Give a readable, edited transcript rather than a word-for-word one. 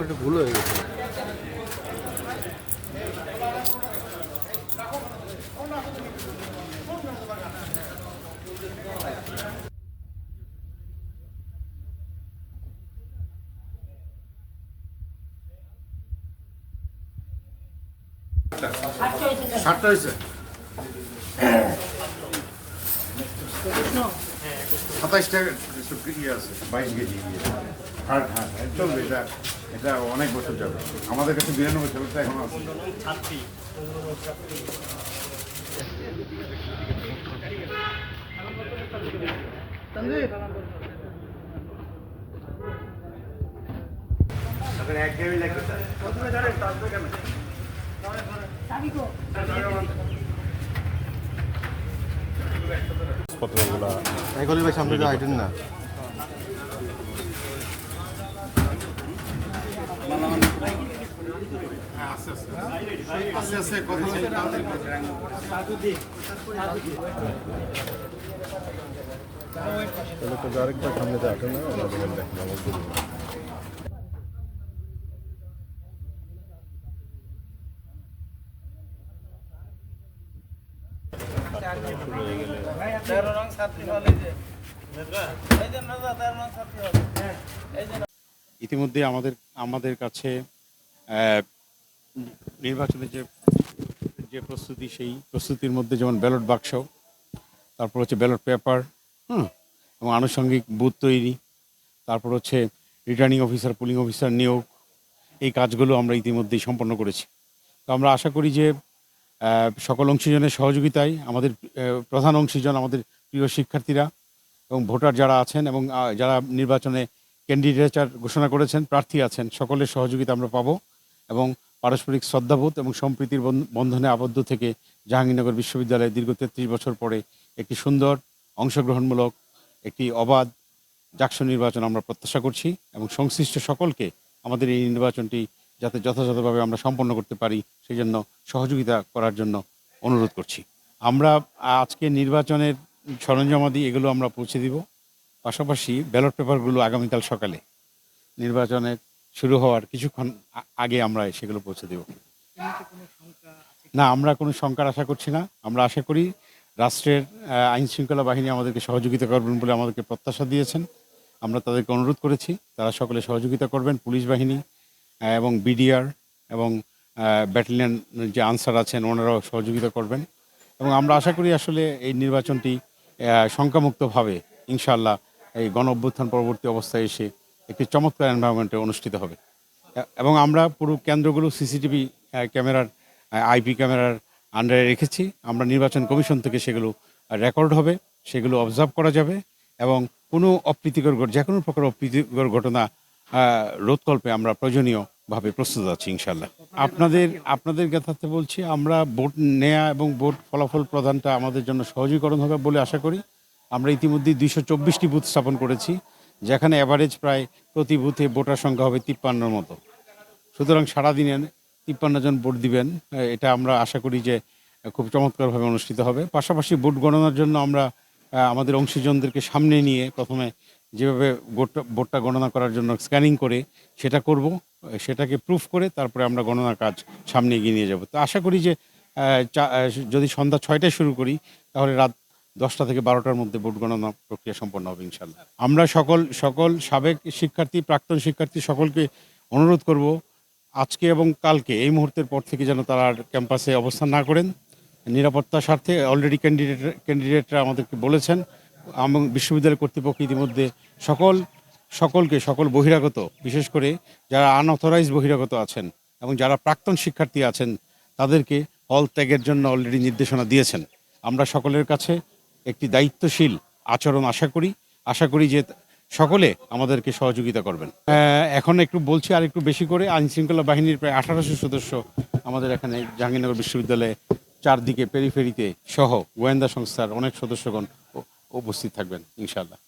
একটা ভুল হয়ে গেছে। সাতটা হয়েছে 27 টাকা ইয়ে আছে 22 কেজি হ্যাঁ হ্যাঁ চলবে এটা এটা অনেক বছর যাবে আমাদের কাছে 92 সালটা এখন আছে এক গাড়ি লাগবে স্যার প্রথমে জানেন তারপরে কেন পত্রগুলো এগুলি ভাই সামনে যে আইটেম না আস্তে আস্তে কথা বলতে তাহলে তো আরেকবার সামনে যে আইটেম না দেখেন ইতিমধ্যে আমাদের কাছে নির্বাচনের যে প্রস্তুতি সেই প্রস্তুতির মধ্যে যেমন ব্যালট বাক্স তারপর হচ্ছে ব্যালট পেপার এবং আনুষঙ্গিক বুথ তৈরি তারপর হচ্ছে রিটার্নিং অফিসার পুলিং অফিসার নিয়োগ এই কাজগুলো আমরা ইতিমধ্যেই সম্পন্ন করেছি তো আমরা আশা করি যে সকল অংশীজনের সহযোগিতায় আমাদের প্রধান অংশীজন আমাদের প্রিয় শিক্ষার্থীরা এবং ভোটার যারা আছেন এবং যারা নির্বাচনে ক্যান্ডিডেটার ঘোষণা করেছেন প্রার্থী আছেন সকলের সহযোগিতা আমরা পাবো এবং পারস্পরিক শ্রদ্ধাবোধ এবং সম্প্রীতির বন্ধনে আবদ্ধ থেকে জাহাঙ্গীরনগর বিশ্ববিদ্যালয়ে দীর্ঘ 33 বছর পরে একটি সুন্দর অংশগ্রহণমূলক একটি অবাধ জাকসু নির্বাচন আমরা প্রত্যাশা করছি এবং সংশ্লিষ্ট সকলকে আমাদের এই নির্বাচনটি যাতে যথাযথভাবে আমরা সম্পন্ন করতে পারি সেই জন্য সহযোগিতা করার জন্য অনুরোধ করছি আমরা আজকে নির্বাচনের সরঞ্জামাদি এগুলো আমরা পৌঁছে দিব পাশাপাশি ব্যালট পেপারগুলো আগামীকাল সকালে নির্বাচনের শুরু হওয়ার কিছুক্ষণ আগে আমরা সেগুলো পৌঁছে দেব না আমরা কোনো শঙ্কার আশা করছি না আমরা আশা করি রাষ্ট্রের আইন শৃঙ্খলা বাহিনী আমাদেরকে সহযোগিতা করবেন বলে আমাদেরকে প্রত্যাশা দিয়েছেন আমরা তাদেরকে অনুরোধ করেছি তারা সকলে সহযোগিতা করবেন পুলিশ বাহিনী এবং বিডিআর এবং ব্যাটালিয়ন যে আনসার আছেন ওনারাও সহযোগিতা করবেন এবং আমরা আশা করি আসলে এই নির্বাচনটি শঙ্কামুক্তভাবে ইনশাআল্লাহ এই গণ অভ্যুত্থান পরবর্তী অবস্থায় এসে একটি চমৎকার এনভায়রনমেন্টে অনুষ্ঠিত হবে এবং আমরা পুরো কেন্দ্রগুলো সিসিটিভি ক্যামেরার আইপি ক্যামেরার আন্ডারে রেখেছি আমরা নির্বাচন কমিশন থেকে সেগুলো রেকর্ড হবে সেগুলো অবজার্ভ করা যাবে এবং কোনো যে কোনো প্রকার অপ্রীতিকর ঘটনা রোধকল্পে আমরা প্রয়োজনীয়ভাবে প্রস্তুত আছি ইনশাআল্লাহ আপনাদের জ্ঞাতার্থে বলছি আমরা ভোট নেয়া এবং ভোট ফলাফল প্রদানটা আমাদের জন্য সহজীকরণ হবে বলে আশা করি আমরা ইতিমধ্যে 224টি বুথ স্থাপন করেছি যেখানে অ্যাভারেজ প্রায় প্রতি বুথে ভোটার সংখ্যা হবে 53-র মতো সুতরাং সারাদিনে 53 জন ভোট দিবেন এটা আমরা আশা করি যে খুব চমৎকারভাবে অনুষ্ঠিত হবে পাশাপাশি ভোট গণনার জন্য আমরা আমাদের অংশীজনদেরকে সামনে নিয়ে প্রথমে যেভাবে ভোটটা গণনা করার জন্য স্ক্যানিং করে সেটা করব সেটাকে প্রুফ করে তারপরে আমরা গণনা কাজ সামনে এগিয়ে নিয়ে যাব তো আশা করি যে যদি সন্ধ্যা 6টায় শুরু করি তাহলে রাত 10টা থেকে 12টার মধ্যে ভোট গণনা প্রক্রিয়া সম্পন্ন হবে ইনশাআল্লাহ আমরা সকল সাবেক শিক্ষার্থী প্রাক্তন শিক্ষার্থী সকলকে অনুরোধ করব আজকে এবং কালকে এই মুহূর্তের পর থেকে যেন তারা ক্যাম্পাসে অবস্থান না করেন নিরাপত্তার স্বার্থে অলরেডি ক্যান্ডিডেটরা আমাদেরকে বলেছেন এবং বিশ্ববিদ্যালয় কর্তৃপক্ষ ইতিমধ্যে সকল বহিরাগত বিশেষ করে যারা আনঅথরাইজ বহিরাগত আছেন এবং যারা প্রাক্তন শিক্ষার্থী আছেন তাদেরকে হল ত্যাগের জন্য অলরেডি নির্দেশনা দিয়েছেন আমরা সকলের কাছে একটি দায়িত্বশীল আচরণ আশা করি যে সকলে আমাদেরকে সহযোগিতা করবেন এখন একটু বলছি আর একটু বেশি করে আইন শৃঙ্খলা বাহিনীর প্রায় 1800 সদস্য আমাদের এখানে জাহাঙ্গীরনগর বিশ্ববিদ্যালয়ে চারদিকে পেরিফেরিতে সহ গোয়েন্দা সংস্থার অনেক সদস্যগণ উপস্থিত থাকবেন ইনশাআল্লাহ